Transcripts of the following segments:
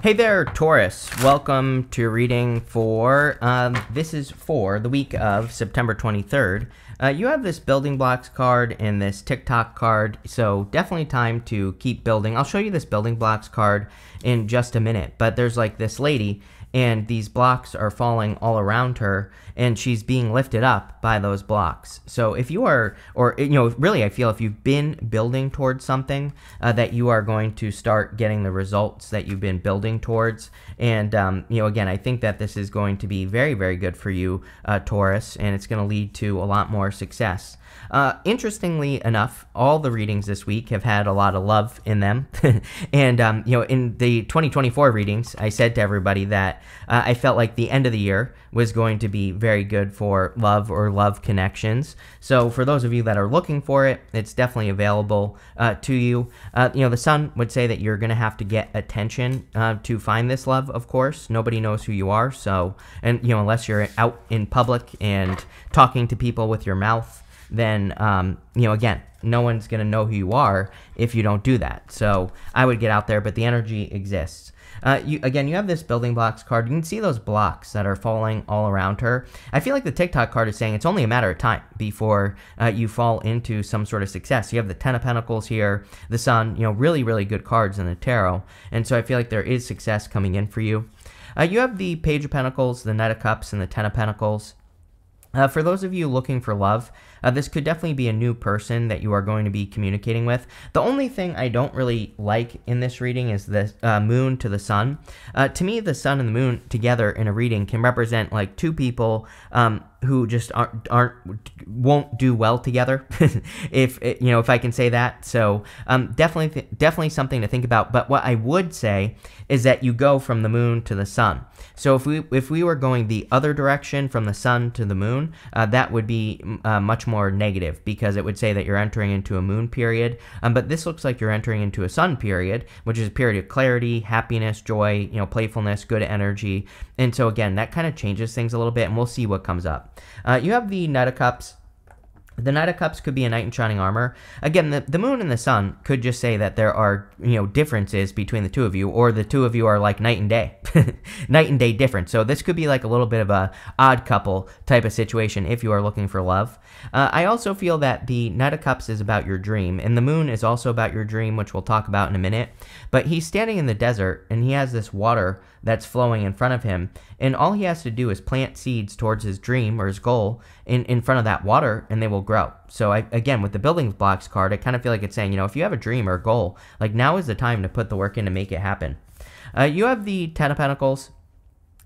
Hey there, Taurus. Welcome to your reading for, this is for the week of September 23rd. You have this building blocks card and this TikTok card, so definitely time to keep building. I'll show you this building blocks card in just a minute, but there's like this lady and these blocks are falling all around her and she's being lifted up by those blocks. So if you are, or really I feel if you've been building towards something, that you are going to start getting the results that you've been building towards. And again, I think that this is going to be very, very good for you, Taurus, and it's going to lead to a lot more success. Interestingly enough, all the readings this week have had a lot of love in them. And, in the 2024 readings, I said to everybody that I felt like the end of the year was going to be very good for love or love connections. So for those of you that are looking for it, it's definitely available to you. The sun would say that you're going to have to get attention to find this love, of course. Nobody knows who you are. So, and, unless you're out in public and talking to people with your mouth, then, again, no one's going to know who you are if you don't do that. So I would get out there, but the energy exists. You have this building blocks card. You can see those blocks that are falling all around her. I feel like the TikTok card is saying it's only a matter of time before you fall into some sort of success. You have the Ten of Pentacles here, the Sun, really, really good cards in the tarot. And so I feel like there is success coming in for you. You have the Page of Pentacles, the Knight of Cups, and the Ten of Pentacles. For those of you looking for love, this could definitely be a new person that you are going to be communicating with. The only thing I don't really like in this reading is the moon to the sun. To me, the sun and the moon together in a reading can represent like two people who just won't do well together, if I can say that. So definitely something to think about. But what I would say is that you go from the moon to the sun. So if we were going the other direction from the sun to the moon, that would be much more negative, because it would say that you're entering into a moon period. But this looks like you're entering into a sun period, which is a period of clarity, happiness, joy, playfulness, good energy. And so again, that kind of changes things a little bit, and we'll see what comes up. You have the Knight of Cups. The Knight of Cups could be a knight in shining armor. Again, the moon and the sun could just say that there are, differences between the two of you, or the two of you are like night and day. Night and day difference. So this could be like a little bit of a odd couple type of situation if you are looking for love. I also feel that the Knight of Cups is about your dream, and the moon is also about your dream, which we'll talk about in a minute. But he's standing in the desert, and he has this water that's flowing in front of him, and all he has to do is plant seeds towards his dream or his goal in front of that water, and they will grow. So again, with the building blocks card, I kind of feel like it's saying, if you have a dream or a goal, like now is the time to put the work in to make it happen. You have the Ten of Pentacles.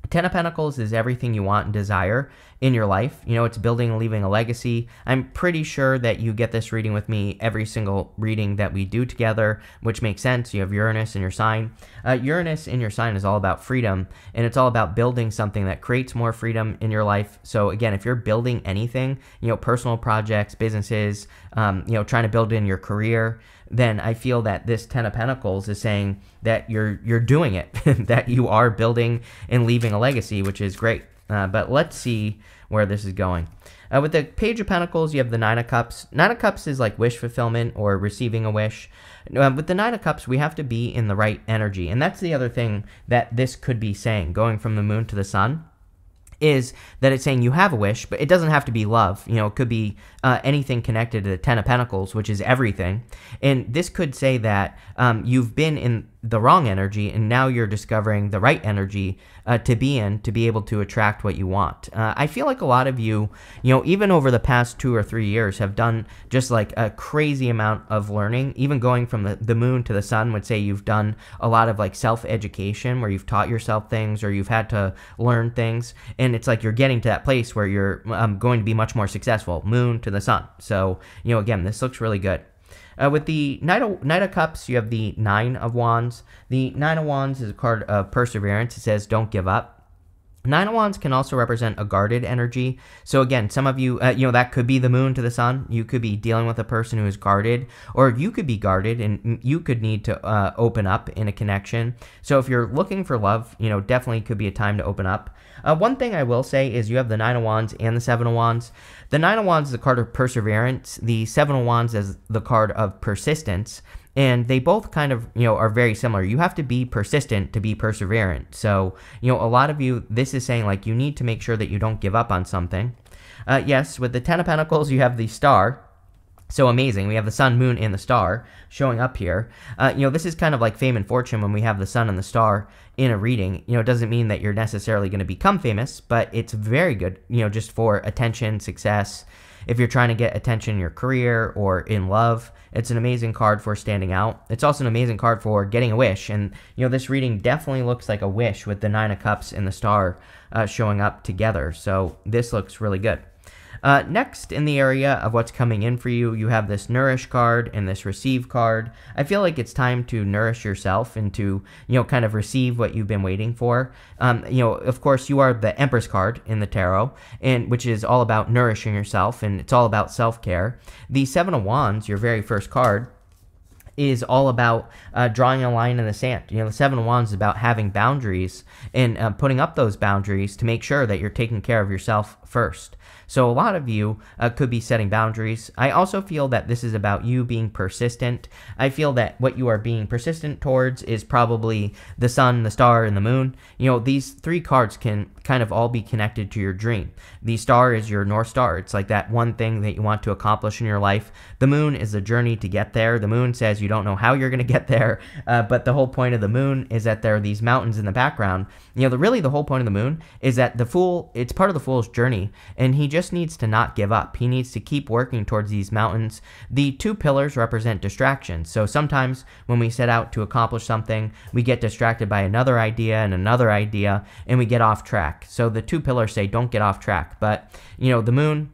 Ten of Pentacles is everything you want and desire in your life. It's building and leaving a legacy. I'm pretty sure that you get this reading with me every single reading that we do together, which makes sense. You have Uranus in your sign. Uranus in your sign is all about freedom, and it's all about building something that creates more freedom in your life. So again, if you're building anything, personal projects, businesses, trying to build in your career, then I feel that this Ten of Pentacles is saying that you're doing it, that you are building and leaving a legacy, which is great. But let's see where this is going. With the Page of Pentacles, you have the Nine of Cups. Nine of Cups is like wish fulfillment or receiving a wish. With the Nine of Cups, we have to be in the right energy. And that's the other thing that this could be saying, going from the moon to the sun, is that it's saying you have a wish, but it doesn't have to be love. It could be anything connected to the Ten of Pentacles, which is everything. And this could say that you've been in the wrong energy, and now you're discovering the right energy to be in to be able to attract what you want. I feel like a lot of you, even over the past 2 or 3 years, have done just like a crazy amount of learning. Even going from the moon to the sun would say you've done a lot of like self-education, where you've taught yourself things or you've had to learn things. And it's like you're getting to that place where you're going to be much more successful. Moon to the sun. So, again, this looks really good. With the Knight of Cups, you have the Nine of Wands. The Nine of Wands is a card of perseverance. It says, don't give up. Nine of Wands can also represent a guarded energy. So again, some of you, that could be the moon to the sun. You could be dealing with a person who is guarded, or you could be guarded and you could need to open up in a connection. So if you're looking for love, definitely could be a time to open up. One thing I will say is you have the Nine of Wands and the Seven of Wands. The Nine of Wands is a card of perseverance. The Seven of Wands is the card of persistence. and they both kind of, are very similar. You have to be persistent to be perseverant. So, a lot of you, this is saying like you need to make sure that you don't give up on something. Yes, with the Ten of Pentacles, you have the Star. So amazing. We have the sun, moon, and the star showing up here. This is kind of like fame and fortune when we have the sun and the star in a reading. It doesn't mean that you're necessarily going to become famous, but it's very good, just for attention, success. If you're trying to get attention in your career or in love, it's an amazing card for standing out. It's also an amazing card for getting a wish. And, this reading definitely looks like a wish with the Nine of Cups and the star showing up together. So this looks really good. Next, in the area of what's coming in for you, you have this Nourish card and this Receive card. I feel like it's time to nourish yourself and to, kind of receive what you've been waiting for. Of course, you are the Empress card in the tarot, and which is all about nourishing yourself, and it's all about self-care. The Seven of Wands, your very first card, is all about drawing a line in the sand. The Seven of Wands is about having boundaries and putting up those boundaries to make sure that you're taking care of yourself first. So a lot of you could be setting boundaries. I also feel that this is about you being persistent. I feel that what you are being persistent towards is probably the sun, the star, and the moon. These three cards can kind of all be connected to your dream. The star is your North Star. It's like that one thing that you want to accomplish in your life. The moon is the journey to get there. The moon says you don't know how you're going to get there, but the whole point of the moon is that there are these mountains in the background. Really the whole point of the moon is that it's part of the Fool's journey, and he just needs to not give up. He needs to keep working towards these mountains. The two pillars represent distractions. So sometimes when we set out to accomplish something, we get distracted by another idea, and we get off track. So the two pillars say don't get off track. But, the moon,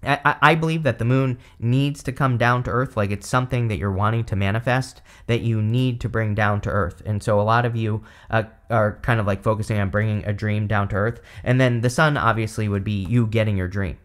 I believe that the moon needs to come down to earth. Like it's something that you're wanting to manifest that you need to bring down to earth. And so a lot of you are kind of like focusing on bringing a dream down to earth. And then the sun obviously would be you getting your dream.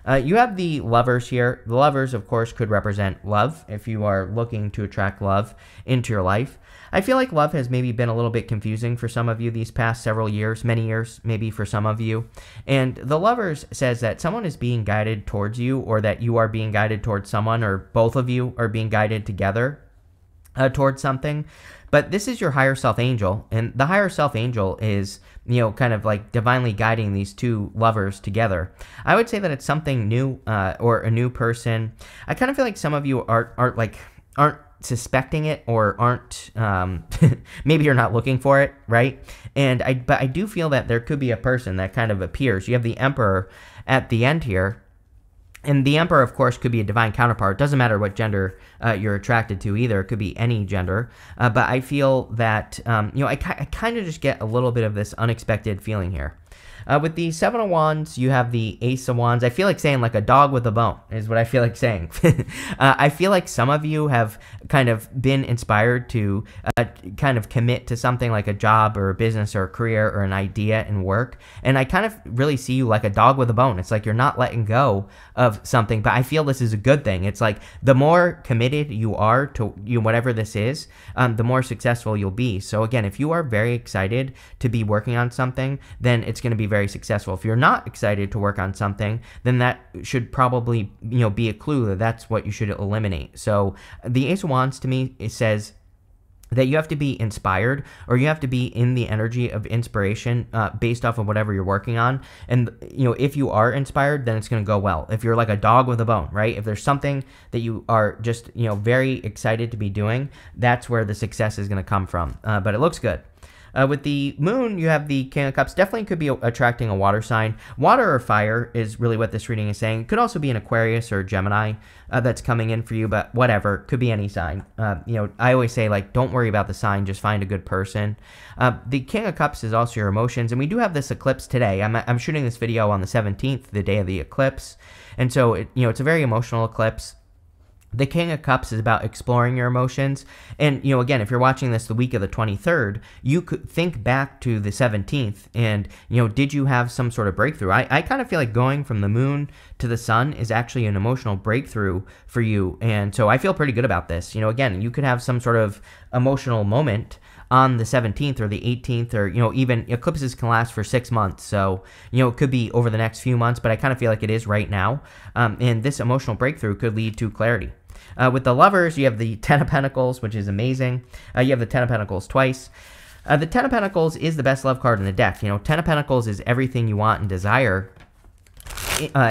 You have the Lovers here. The Lovers, of course, could represent love if you are looking to attract love into your life. I feel like love has maybe been a little bit confusing for some of you these past several years, many years maybe for some of you. And the Lovers says that someone is being guided towards you, or that you are being guided towards someone, or both of you are being guided together towards something. But this is your higher self angel, and the higher self angel is, kind of like divinely guiding these two lovers together. I would say that it's something new, or a new person. I kind of feel like some of you aren't suspecting it, or aren't, maybe you're not looking for it, right? But I do feel that there could be a person that kind of appears. You have the Emperor at the end here. And the Emperor, of course, could be a divine counterpart. Doesn't matter what gender you're attracted to either. It could be any gender. But I feel that, I kind of just get a little bit of this unexpected feeling here. With the Seven of Wands, you have the Ace of Wands. I feel like saying like a dog with a bone is what I feel like saying. I feel like some of you have kind of been inspired to kind of commit to something like a job or a business or a career or an idea and work. And I kind of really see you like a dog with a bone. It's like you're not letting go of something, but I feel this is a good thing. It's like the more committed you are to whatever this is, the more successful you'll be. So again, if you are very excited to be working on something, then it's going to be very successful. If you're not excited to work on something, then that should probably, be a clue that that's what you should eliminate. So the Ace of Wands to me, it says that you have to be inspired, or you have to be in the energy of inspiration based off of whatever you're working on. And, if you are inspired, then it's going to go well. If you're like a dog with a bone, right? If there's something that you are just, very excited to be doing, that's where the success is going to come from. But it looks good. With the moon, you have the King of Cups. Definitely could be attracting a water sign. Water or fire is really what this reading is saying. It could also be an Aquarius or Gemini that's coming in for you, but whatever. Could be any sign. I always say, like, don't worry about the sign. Just find a good person. The King of Cups is also your emotions, and we do have this eclipse today. I'm shooting this video on the 17th, the day of the eclipse, and so it's a very emotional eclipse. The King of Cups is about exploring your emotions. And, again, if you're watching this the week of the 23rd, you could think back to the 17th and, did you have some sort of breakthrough? I kind of feel like going from the moon to the sun is actually an emotional breakthrough for you. And so I feel pretty good about this. Again, you could have some sort of emotional moment on the 17th or the 18th, or, even eclipses can last for 6 months. So, it could be over the next few months, but I kind of feel like it is right now. And this emotional breakthrough could lead to clarity. With the Lovers, you have the Ten of Pentacles, which is amazing. You have the Ten of Pentacles twice. The Ten of Pentacles is the best love card in the deck. Ten of Pentacles is everything you want and desire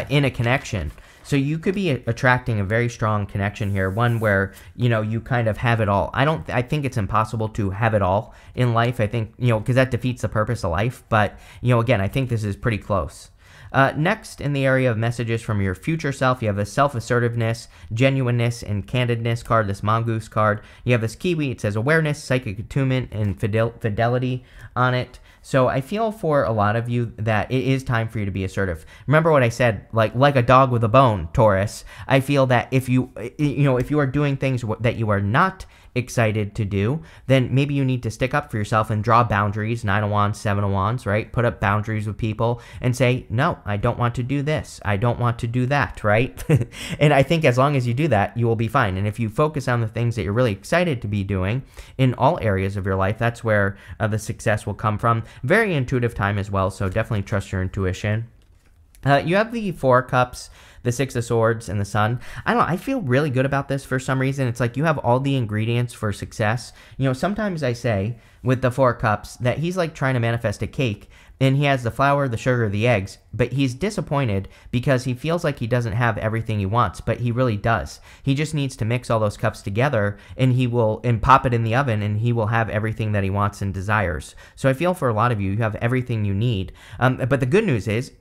in a connection. So you could be attracting a very strong connection here, one where, you kind of have it all. I think it's impossible to have it all in life. I think, because that defeats the purpose of life. But, again, I think this is pretty close. Next, in the area of messages from your future self, you have the self-assertiveness, genuineness, and candidness card, this mongoose card. You have this kiwi. It says awareness, psychic attunement, and fidelity on it. So I feel for a lot of you that it is time for you to be assertive. Remember what I said, like a dog with a bone, Taurus. I feel that if you are doing things that you are not excited to do, then maybe you need to stick up for yourself and draw boundaries. 9 of Wands, 7 of Wands, right? Put up boundaries with people and say, no, I don't want to do this. I don't want to do that, right? And I think as long as you do that, you will be fine. And if you focus on the things that you're really excited to be doing in all areas of your life, that's where the success will come from. Very intuitive time as well, so definitely trust your intuition. You have the Four of Cups, the Six of Swords, and the Sun. I don't know, I feel really good about this for some reason. It's like you have all the ingredients for success. Sometimes I say with the Four of Cups that he's like trying to manifest a cake, and he has the flour, the sugar, the eggs, but he's disappointed because he feels like he doesn't have everything he wants, but he really does. He just needs to mix all those cups together, and pop it in the oven, and he will have everything that he wants and desires. So I feel for a lot of you, you have everything you need. But the good news is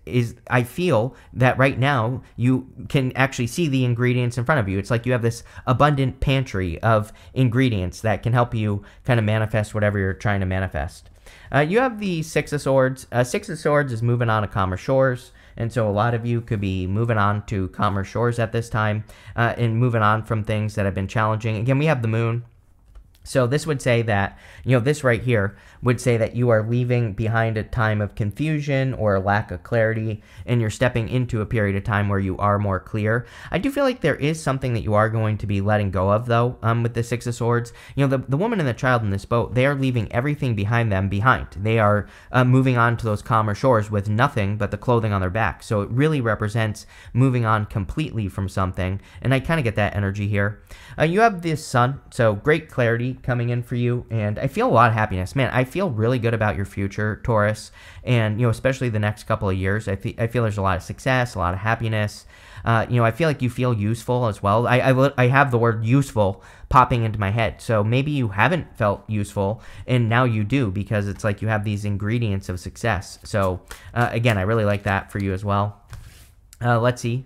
I feel that right now you can actually see the ingredients in front of you. It's like you have this abundant pantry of ingredients that can help you kind of manifest whatever you're trying to manifest. You have the Six of Swords. Six of Swords is moving on to calmer shores. And so a lot of you could be moving on to calmer shores at this time and moving on from things that have been challenging. Again, we have the Moon. So this would say that, this right here would say that you are leaving behind a time of confusion or a lack of clarity, and you're stepping into a period of time where you are more clear. I do feel like there is something that you are going to be letting go of, though, with the Six of Swords. The woman and the child in this boat, they are leaving everything behind them behind. They are moving on to those calmer shores with nothing but the clothing on their back. So it really represents moving on completely from something, and I kind of get that energy here. You have this Sun, so great clarity coming in for you, and I feel a lot of happiness. Man, I feel really good about your future, Taurus, and especially the next couple of years. I feel there's a lot of success, a lot of happiness. I feel like you feel useful as well. I have the word useful popping into my head, so maybe you haven't felt useful, and now you do, because it's like you have these ingredients of success. So again, I really like that for you as well. Let's see.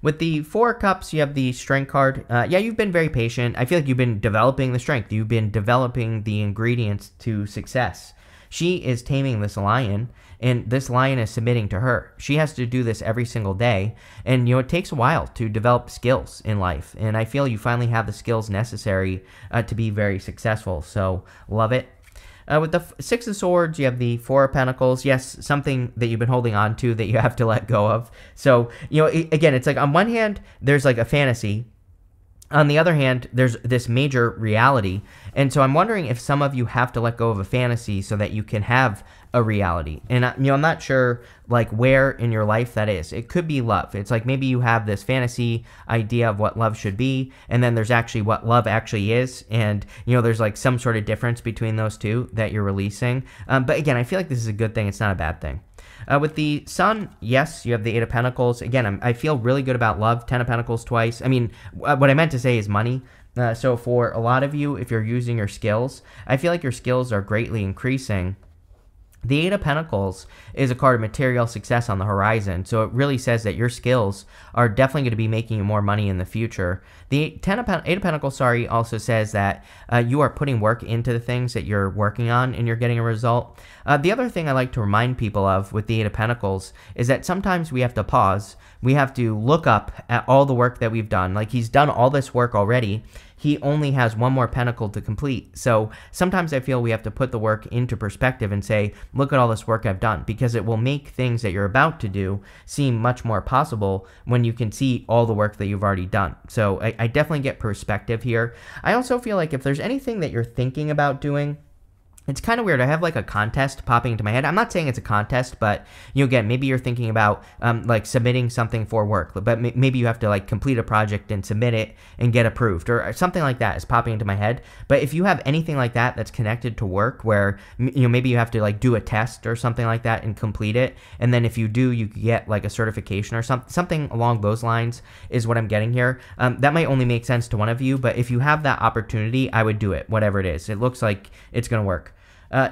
With the Four of Cups, you have the Strength card. Yeah, you've been very patient. I feel like you've been developing the strength. You've been developing the ingredients to success. She is taming this lion, and this lion is submitting to her. She has to do this every single day, and it takes a while to develop skills in life, and I feel you finally have the skills necessary to be very successful, so love it. With the Six of Swords, you have the Four of Pentacles. Yes, something that you've been holding on to that you have to let go of. So, again, it's like on one hand, there's like a fantasy. On the other hand, there's this major reality. And so I'm wondering if some of you have to let go of a fantasy so that you can have a reality. And, I'm not sure, like, where in your life that is. It could be love. It's like maybe you have this fantasy idea of what love should be, and then there's actually what love actually is. And, there's, like, some sort of difference between those two that you're releasing. But, again, I feel like this is a good thing. It's not a bad thing. With the Sun, yes, you have the Eight of Pentacles. Again, I feel really good about love. 10 of Pentacles twice. I mean, what I meant to say is money. So for a lot of you, if you're using your skills, I feel like your skills are greatly increasing. The Eight of Pentacles is a card of material success on the horizon, so it really says that your skills are definitely going to be making you more money in the future. The Eight of Pentacles, also says that you are putting work into the things that you're working on, and you're getting a result. The other thing I like to remind people of with the Eight of Pentacles is that sometimes we have to pause. We have to look up at all the work that we've done. Like, he's done all this work already. He only has one more pentacle to complete. So sometimes I feel we have to put the work into perspective and say, look at all this work I've done, because it will make things that you're about to do seem much more possible when you can see all the work that you've already done. So I definitely get perspective here. I also feel like if there's anything that you're thinking about doing, It's kind of weird. I have like a contest popping into my head. I'm not saying it's a contest, but again, maybe you're thinking about like submitting something for work, but maybe you have to like complete a project and submit it and get approved or something like that is popping into my head. But if you have anything like that that's connected to work, where maybe you have to like do a test or something like that and complete it, and then if you do, you get like a certification or something along those lines is what I'm getting here. That might only make sense to one of you, but if you have that opportunity, I would do it, whatever it is. It looks like it's going to work.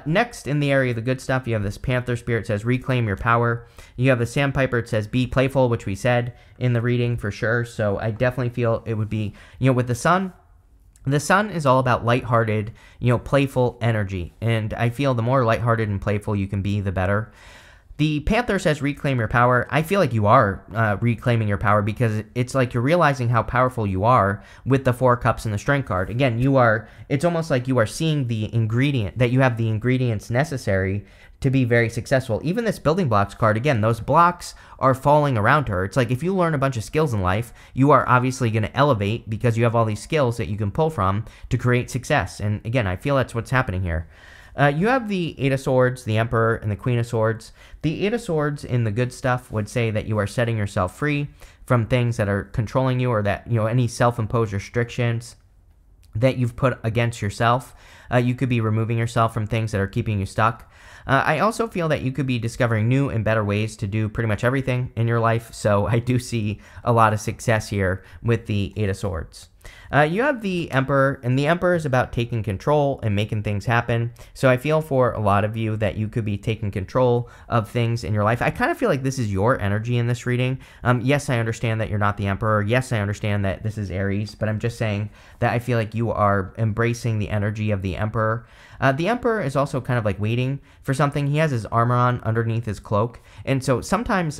Next, in the area of the good stuff, you have this Panther Spirit says, reclaim your power. You have the Sandpiper, it says, be playful, which we said in the reading for sure. So I definitely feel it would be, with the Sun is all about lighthearted, playful energy. And I feel the more lighthearted and playful you can be, the better. The Panther says reclaim your power. I feel like you are reclaiming your power because it's like you're realizing how powerful you are with the 4 cups and the Strength card. Again, it's almost like you are seeing the ingredient, that you have the ingredients necessary to be very successful. Even this building blocks card, again, those blocks are falling around her. It's like if you learn a bunch of skills in life, you are obviously going to elevate because you have all these skills that you can pull from to create success. And again, I feel that's what's happening here. You have the 8 of Swords, the Emperor, and the Queen of Swords. The 8 of Swords in the good stuff would say that you are setting yourself free from things that are controlling you or that, any self-imposed restrictions that you've put against yourself. You could be removing yourself from things that are keeping you stuck. I also feel that you could be discovering new and better ways to do pretty much everything in your life. So I do see a lot of success here with the 8 of Swords. You have the Emperor, and the Emperor is about taking control and making things happen. So I feel for a lot of you that you could be taking control of things in your life. I kind of feel like this is your energy in this reading. Yes, I understand that you're not the Emperor. Yes, I understand that this is Aries, but I'm just saying that I feel like you are embracing the energy of the Emperor. The Emperor is also kind of like waiting for something. He has his armor on underneath his cloak. And so sometimes,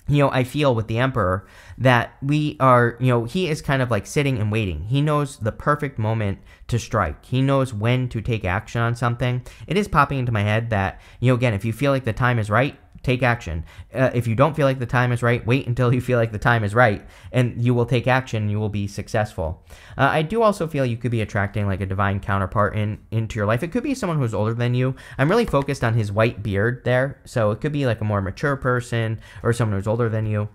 I feel with the Emperor that we are, he is kind of like sitting and waiting. He knows the perfect moment to strike. He knows when to take action on something. It is popping into my head that, again, if you feel like the time is right, take action. If you don't feel like the time is right, wait until you feel like the time is right, and you will take action, you will be successful. I do also feel you could be attracting like a divine counterpart into your life. It could be someone who's older than you. I'm really focused on his white beard there, so it could be like a more mature person or someone who's older than you.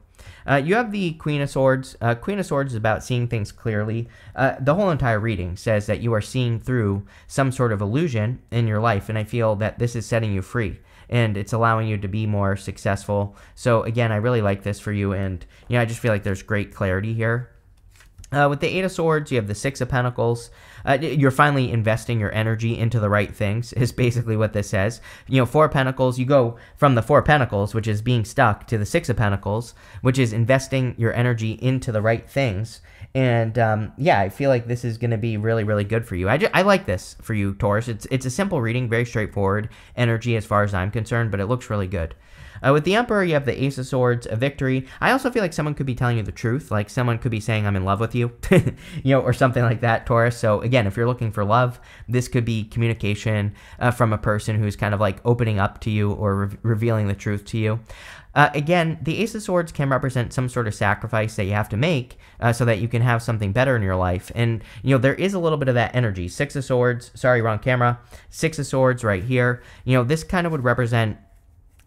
You have the Queen of Swords. Queen of Swords is about seeing things clearly. The whole entire reading says that you are seeing through some sort of illusion in your life, and I feel that this is setting you free. And it's allowing you to be more successful. So again, I really like this for you, and I just feel like there's great clarity here. With the 8 of Swords, you have the 6 of Pentacles. You're finally investing your energy into the right things, is basically what this says. 4 of Pentacles, you go from the 4 of Pentacles, which is being stuck, to the 6 of Pentacles, which is investing your energy into the right things. And I feel like this is going to be really, really good for you. I like this for you, Taurus. It's a simple reading, very straightforward energy as far as I'm concerned, but it looks really good. With the Emperor, you have the Ace of Swords, a victory. I also feel like someone could be telling you the truth. Like someone could be saying, I'm in love with you, or something like that, Taurus. So again, if you're looking for love, this could be communication from a person who's kind of like opening up to you or revealing the truth to you. Again, the Ace of Swords can represent some sort of sacrifice that you have to make so that you can have something better in your life. And, there is a little bit of that energy. 6 of Swords, sorry, wrong camera. 6 of Swords right here. This kind of would represent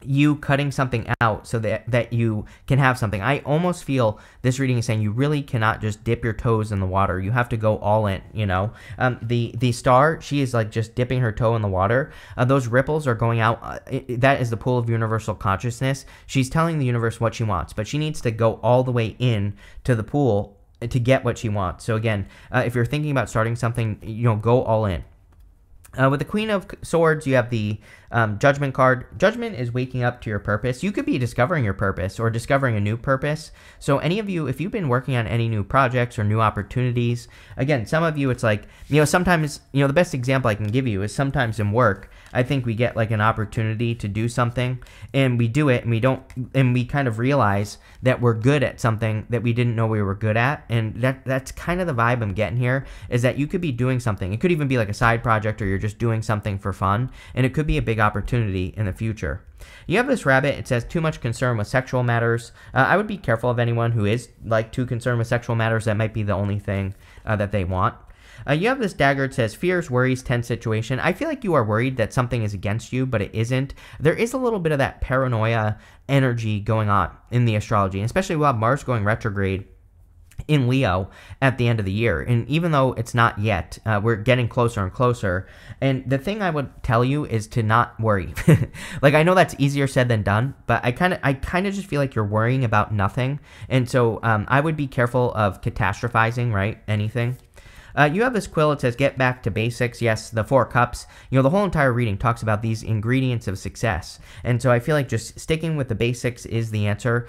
you cutting something out so that you can have something. I almost feel this reading is saying you really cannot just dip your toes in the water. You have to go all in, The star, she is like just dipping her toe in the water. Those ripples are going out. That is the pool of universal consciousness. She's telling the universe what she wants, but she needs to go all the way in to the pool to get what she wants. So again, if you're thinking about starting something, go all in. With the Queen of Swords, you have the Judgment card. Judgment is waking up to your purpose. You could be discovering your purpose or discovering a new purpose. So any of you, if you've been working on any new projects or new opportunities, again, some of you, it's like, sometimes, the best example I can give you is sometimes in work, I think we get like an opportunity to do something and we do it and we kind of realize that we're good at something that we didn't know we were good at. And that's kind of the vibe I'm getting here, is that you could be doing something. It could even be like a side project, or you're just doing something for fun, and it could be a big opportunity in the future. You have this rabbit. It says too much concern with sexual matters. I would be careful of anyone who is like too concerned with sexual matters. That might be the only thing that they want. You have this dagger. It says fears, worries, tense situation. I feel like you are worried that something is against you, but it isn't. There is a little bit of that paranoia energy going on in the astrology, and especially while Mars going retrograde in Leo at the end of the year. And even though it's not yet, we're getting closer and closer. And the thing I would tell you is to not worry. Like, I know that's easier said than done, but I kind of just feel like you're worrying about nothing. And so I would be careful of catastrophizing, right? Anything. You have this quill. It says, get back to basics. Yes, the 4 cups. You know, the whole entire reading talks about these ingredients of success. And so I feel like just sticking with the basics is the answer.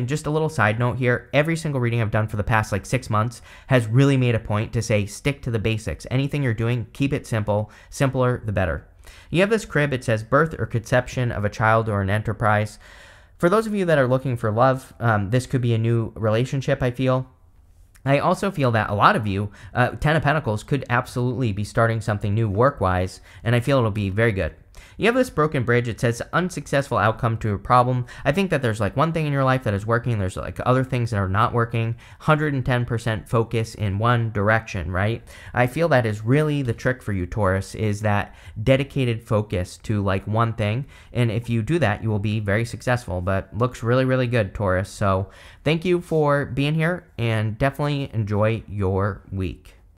Just a little side note here. Every single reading I've done for the past, 6 months has really made a point to say, stick to the basics. Anything you're doing, keep it simple. Simpler, the better. You have this crib. It says, birth or conception of a child or an enterprise. For those of you that are looking for love, this could be a new relationship, I feel. I also feel that a lot of you, 10 of Pentacles, could absolutely be starting something new work-wise, and I feel it'll be very good. You have this broken bridge. It says unsuccessful outcome to a problem. I think that there's one thing in your life that is working. There's other things that are not working. 110% focus in one direction, right? I feel that is really the trick for you, Taurus, is that dedicated focus to one thing. And if you do that, you will be very successful, but looks really, really good, Taurus. So thank you for being here and definitely enjoy your week.